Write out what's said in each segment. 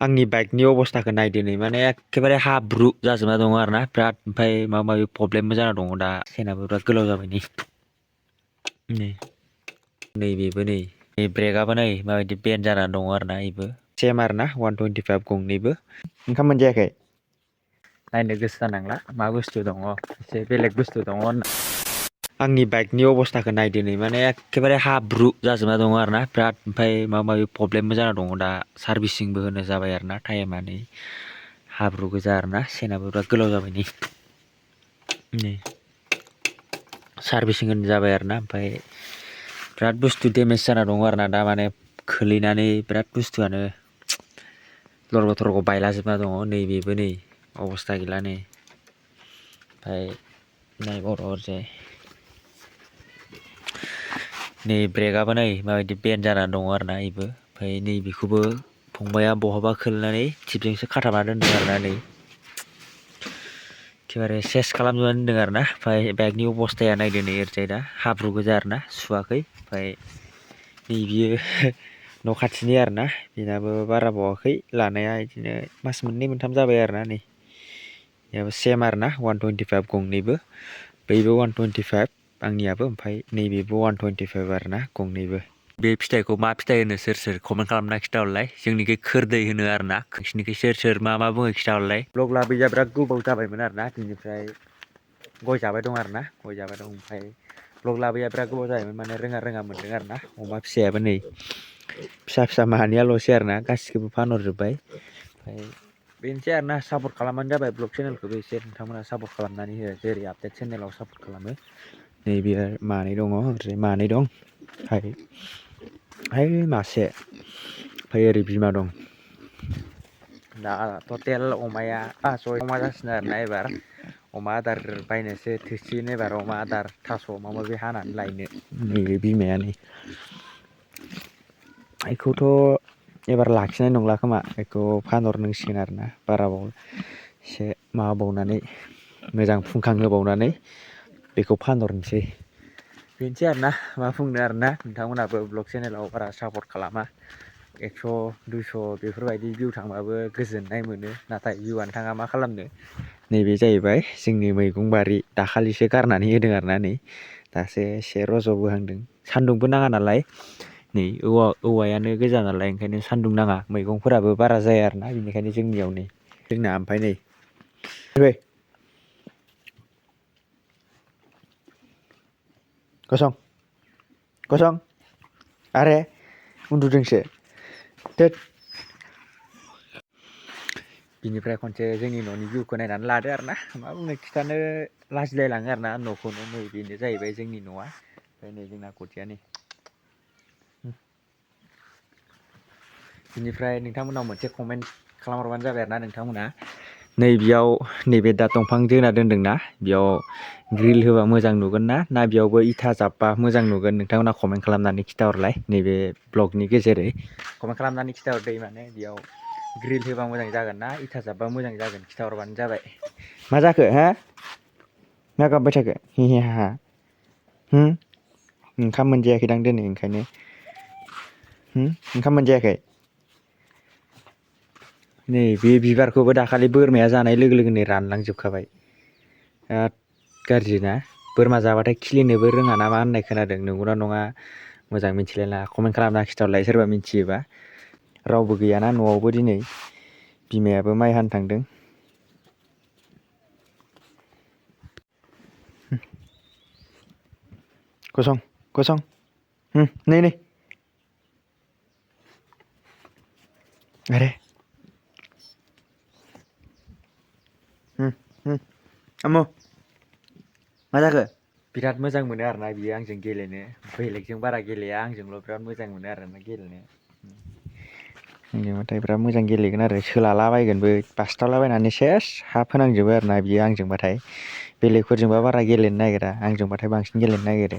आंनि बाइकनि अबस्थाखौ नायदो नै माने एखेबारे हाब्रु जाजोबना दङ आरोना बिराद ओमफ्राय माबा माबि प्रब्लेमबो जाना दङ दा सेनाबो बिराद गोलाव जाबाय नै नैबेबो नै ब्रेकआबो नै माबायदि बेन्ड जानानै दङ आरोना बेबो सेम आरोना 125 गंनैबो ओंखाम मोनजायाखै नायनो गोसो जानांला मा बुस्थु दङ एसे बेलेग बुस्थु दङ आंनि बाइकनि अबस्थाखौ नायदो नै माने एखेबारे हाब्रु जाजोबना दङ आरोना बिराद ओमफ्राय माबा माबि प्रब्लेमबो जाना दङ दा सार्भिसिंबो होनो जाबाय आरोना टाइमा नै हाब्रु गोजा आरोना सेनाबो बिराद गोलाव जाबाय नै सार्भिसिं होनो जाबाय आरोना ओमफ्राय बिराद बुस्थु डेमेज जाना दङ आरोना दा माने खोलैनानै बिराद बुस्थुआनो लरग' थरग' बायलाजोबना दङ नैबेबो नै अबस्था गैला नै ओमफ्राय नायबाव ओरैजाय नै ब्रेकआबो नै माबायदि बेन्ड जानानै दङ आरोना बेबो ओमफ्राय नैबेखौबो फंबाया बहाबा खोलैनानै टिपजोंसो खाथाबना दोनदों आरोना नै एखेबारे सेस खालामजोबना दोनदों आरोना ओमफ्राय बाइकनि अबस्थाया नायदो नै ओरैजाय दा हाब्रु गोजा आरोना सुवाखै ओमफ्राय नै बियो न' खाथिनि आरोना बेनाबो बारा बावाखै लानाया बिदिनो मास मोननै मोनथाम जाबाय आरोना नै बेयाबो सेम आरोना 125 गंनैबो बैबो 125 आंनियाबो ओमफ्राय नैबेबो 125 आरोना गंनैबो बे फिथाइखौ मा फिथाइ होनो सोर कमेन्ट खालामना खिथाहरलाय जोंनिखै खोरदै होनो आरोना नोंसिनिखै सोर मा बुङो खिथाहरलाय ब्लग लाबोयैया बिराद गोबाव जाबायमोन आरोना बिनिफ्राय गय जाबाय दं आरोना गय जाबाय दं ओमफ्राय ब्लग लाबोयैया बिराद गोबाव जाबायमोन माने रोङा मोनदों आरोना अमा फिसायाबो नै फिसा मानैयाल'सै आरोना गासिखौबो फानहरजोब्बाय ओमफ्राय बेनोसै आरोना सापर्ट खालामबानो जाबाय ब्लग चेनेलखौबो एसे नोंथांमोना सापर्ट खालामनानै हो जेरै आपडेट चेनेलाव सापर्ट खालामो नैबे मानै दङ ओरै मानै दं ओमफ्राय मासे ओमफ्राय ओरै बिमा दं दा टटेल अमाया अमा जासिनो आरोना एबार अमा आदार बायनोसो थोसिगोन एबार अमा आदार थास' माबा माबि हानानै लायनो नैबे बिमाया नै बेखौथ' एबार लाखिनाय नंला खोमा बेखौ फानहरनांसिगोन आरोना बाराबाव एसे माबाबावनानै मोजां फुंखांहोबावनानै बेखौ फानहरनोसै बेनोसै आरोना मा बुंनो आरोना नोंथांमोनहाबो ब्लग चेनेलाव बारा सापर्ट खालामा 100 200 बेफोरबायदि भिउ थांबाबो गोजोननाय मोनो नाथाय भिउआनो थाङा मा खालामनो नैबे जाहैबाय जोंनि मैगं बारि दाखालिसो गारनानै होदों आरोना नै दासो एसे रज'बोहांदों सान्दुंबो नाङा नालाय नै औवायानो गोजा नालाय ओंखायनो सान्दुं नाङा मैगंफोराबो बारा जाया आरोना बेनिखायनो जोंनियाव नै जोंना ओमफ्राय नै गसं आरे उन्दुदोंसो थोद बिनिफ्राय खनसे जोंनि न'नि भिउखौ नायनानै लादो आरोना मा बुंनो खिथानो लाजिलायलाङो आरोना न'खौनो नै बेनो जाहैबाय जोंनि न'आ ओमफ्राय नै जोंना खथिया नै बिनिफ्राय नोंथांमोनाव मोनसे कमेन्ट खालामहरबानो जाबाय आरोना नोंथांमोना नैबेयाव नैबे दा दंफां दोना दोनदोंना बेयाव ग्रिल होबा मोजां नुगोन ना बेयावबो इथा जाबबा मोजां नुगोन नोंथांमोना कमेन्ट खालामनानै खिथाहरलाय नैबे ब्लगनि गेजेरै कमेन्ट खालामनानै खिथाहरदो माने बेयाव ग्रिल होबा मोजां जागोन ना इथा जाबबा मोजां जागोन खिथाहरबानो जाबाय मा जाखो हा मा गाबबाय थाखो हि हि हा हा ओंखाम मोनजायाखैदां दिनै ओंखायनो ओंखाम मोनजायाखै नै बे बिबारखौबो दाखालि बोरमाया जानाय लोगो लोगोनो रानलांजोबखाबाय बिराद गाज्रि ना बोरमा जाबाथाय खिलिनोबो रोङा ना मा होननाय खोनादों नंगौना नङा मोजां मिथिलायला कमेन्ट खालामना खिथाहरलाय सोरबा मिथियोबा रावबो गैयाना न'आवबो दिनै बिमायाबो माइ हानो थांदों गसं नै आरे आमु मा जाखो बिराद मोजां मोनो आरोना बियो आंजों गेलेनो बेलेगजों बारा गेलेया आंजोंल' बिराद मोजां मोनो आरोना गेलेनो आंजोंबाथाय बिराद मोजां गेलेगोन आरो सोलालाबायगोनबो बासथाबलाबायनानै सेस हा फोनांजोबो आरोना बियो आंजोंबाथाय बेलेगफोरजोंबा बारा गेलेनो नागिरा आंजोंबाथाय बांसिन गेलेनो नागिरो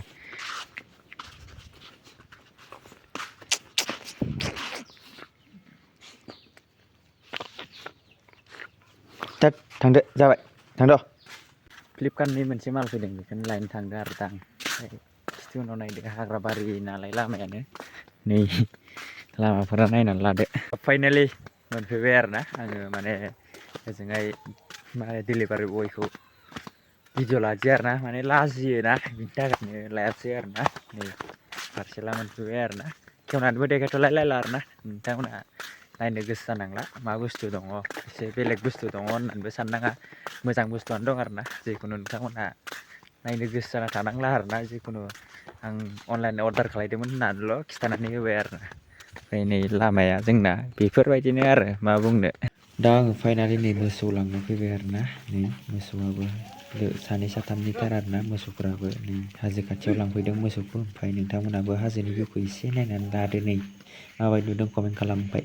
थोद थांदो जाबाय थांद' फ्लिपकार्टनि मोनसे माल फैदों बेखौनो लायनो थांदों आरो दा आं खिथि उनाव नायदो हाग्रा बारि नालाय लामायानो नै लामाफोरा नायनानै लादो फाइनालि मोनफैबाय आरोना आङो माने ओजोंहाय माने डिलिभारि बयखौ भिडिअ लादिया आरोना माने लाजियोना बिनि थाखायनो लायासै आरोना नै पार्सेला मोनफैबाय आरोना खेवनानैबो देखायथ'लायला आरोना नोंथांमोनहा नायनो गोसो जानांला मा बुस्थु दङ एसे बेलेग बुस्थु दङ होननानैबो साननाङा मोजां बुस्थुआनो दं आरोना जिखुनु नोंथांमोनहा नायनो गोसो जाना थानांला आरोना जिखुनु आं अनलाइन अर्डार खालायदोंमोन होननानैल' खिन्थानानै होबाय आरोना ओमफ्राय नै लामाया जोंना बेफोरबायदिनो आरो मा बुंनो दा आङो फाइनालि नै मोसौ लांनो फैबाय आरोना नै मोसौआबो सानै साथामनिथार आरोना मोसौफोराबो नै हाजो खाथियाव लांफैदों मोसौखौ ओमफ्राय नोंथांमोनहाबो हाजोनि भिउखौ एसे नायनानै लादो नै माबायदि नुदों कमेन्ट खालामबाय